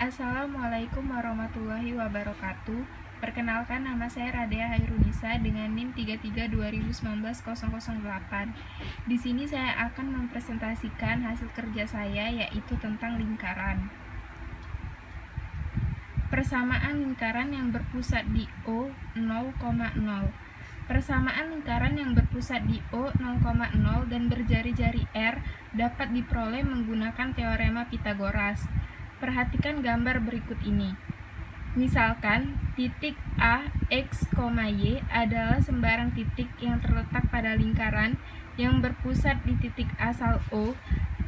Assalamualaikum warahmatullahi wabarakatuh. Perkenalkan, nama saya Radea Hairunisa dengan NIM 3320190008. Di sini saya akan mempresentasikan hasil kerja saya, yaitu tentang lingkaran. Persamaan lingkaran yang berpusat di O 0,0. Persamaan lingkaran yang berpusat di O 0,0 dan berjari-jari R dapat diperoleh menggunakan teorema Pythagoras. Perhatikan gambar berikut ini. Misalkan, titik A, X, Y adalah sembarang titik yang terletak pada lingkaran yang berpusat di titik asal O.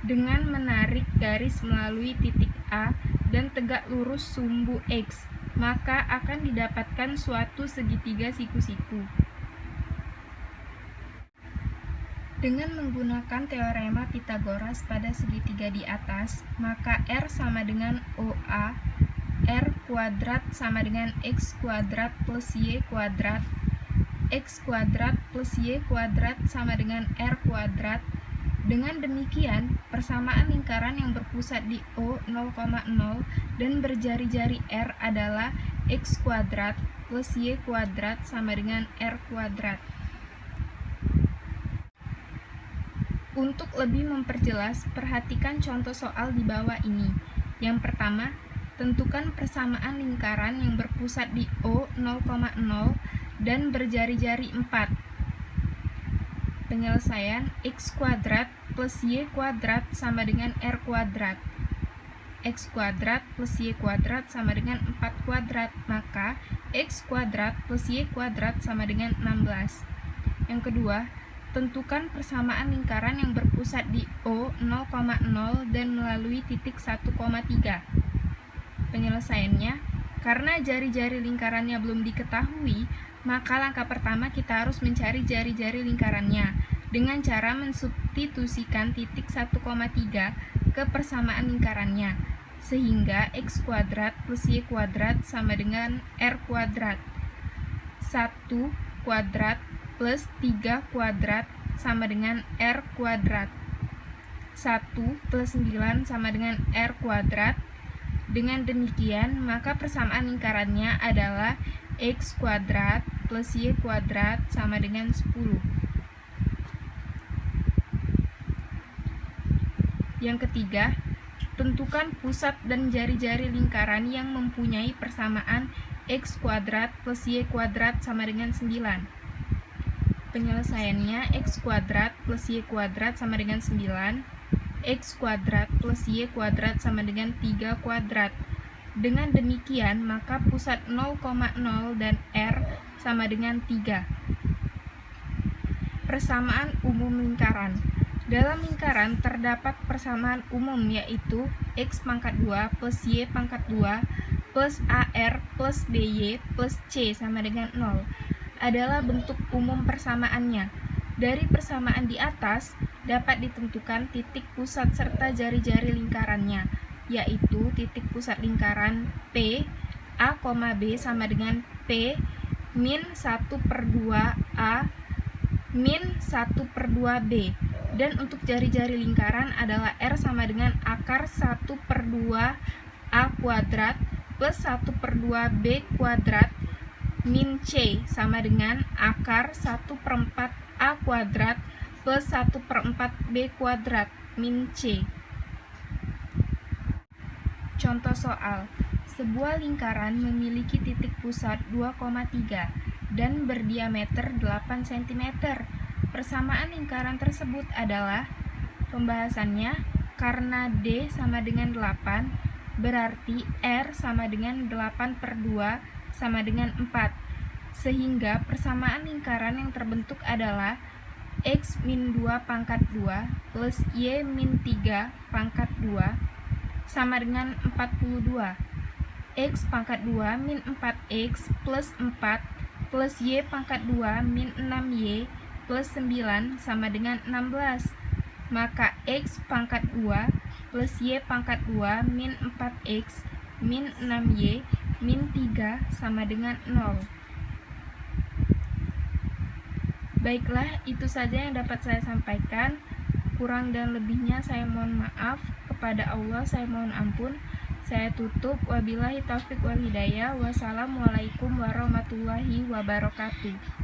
Dengan menarik garis melalui titik A dan tegak lurus sumbu X, maka akan didapatkan suatu segitiga siku-siku. Dengan menggunakan teorema Pythagoras pada segitiga di atas, maka R sama dengan OA, R kuadrat sama dengan X kuadrat plus Y kuadrat, X kuadrat plus Y kuadrat sama dengan R kuadrat. Dengan demikian, persamaan lingkaran yang berpusat di O 0,0 dan berjari-jari R adalah X kuadrat plus Y kuadrat sama dengan R kuadrat. Untuk lebih memperjelas, perhatikan contoh soal di bawah ini. Yang pertama, tentukan persamaan lingkaran yang berpusat di O 0,0 dan berjari-jari 4. Penyelesaian, X kuadrat plus Y kuadrat sama dengan R kuadrat. X kuadrat plus Y kuadrat sama dengan 4 kuadrat, maka X kuadrat plus Y kuadrat sama dengan 16. Yang kedua, tentukan persamaan lingkaran yang berpusat di O 0,0 dan melalui titik 1,3. Penyelesaiannya, karena jari-jari lingkarannya belum diketahui, maka langkah pertama kita harus mencari jari-jari lingkarannya dengan cara mensubstitusikan titik 1,3 ke persamaan lingkarannya, sehingga X kuadrat plus Y kuadrat sama dengan R kuadrat. 1 kuadrat plus 3 kuadrat sama dengan R kuadrat. 1 plus 9 sama dengan R kuadrat. Dengan demikian, maka persamaan lingkarannya adalah X kuadrat plus Y kuadrat sama dengan 10. Yang ketiga, tentukan pusat dan jari-jari lingkaran yang mempunyai persamaan X kuadrat plus Y kuadrat sama dengan 9. Penyelesaiannya, X kuadrat plus Y kuadrat sama dengan 9, X kuadrat plus Y kuadrat sama dengan 3 kuadrat. Dengan demikian, maka pusat 0,0 dan R sama dengan 3. Persamaan umum lingkaran. Dalam lingkaran terdapat persamaan umum, yaitu X pangkat 2 plus Y pangkat 2 plus AR plus BY plus C sama dengan 0. Adalah bentuk umum persamaannya. Dari persamaan di atas dapat ditentukan titik pusat serta jari-jari lingkarannya, yaitu titik pusat lingkaran P A, B sama dengan P min 1/2 A min 1/2 B, dan untuk jari-jari lingkaran adalah R sama dengan akar 1/2 A kuadrat plus 1/2 B kuadrat min C sama dengan akar 1/4 A kuadrat plus 1/4 B kuadrat min C. Contoh soal, sebuah lingkaran memiliki titik pusat 2,3 dan berdiameter 8 cm. Persamaan lingkaran tersebut adalah, pembahasannya, karena D sama dengan 8, berarti R sama dengan 8/2 sama dengan 4, sehingga persamaan lingkaran yang terbentuk adalah X min 2 pangkat 2 plus Y min 3 pangkat 2 sama dengan 42. X pangkat 2 min 4X plus 4 plus Y pangkat 2 min 6Y plus 9 sama dengan 16. Maka X pangkat 2 plus Y pangkat 2 min 4X min 6Y min 3 sama dengan 0. Baiklah, itu saja yang dapat saya sampaikan. Kurang dan lebihnya saya mohon maaf. Kepada Allah saya mohon ampun. Saya tutup. Wabillahi taufik wal hidayah. Wassalamualaikum warahmatullahi wabarakatuh.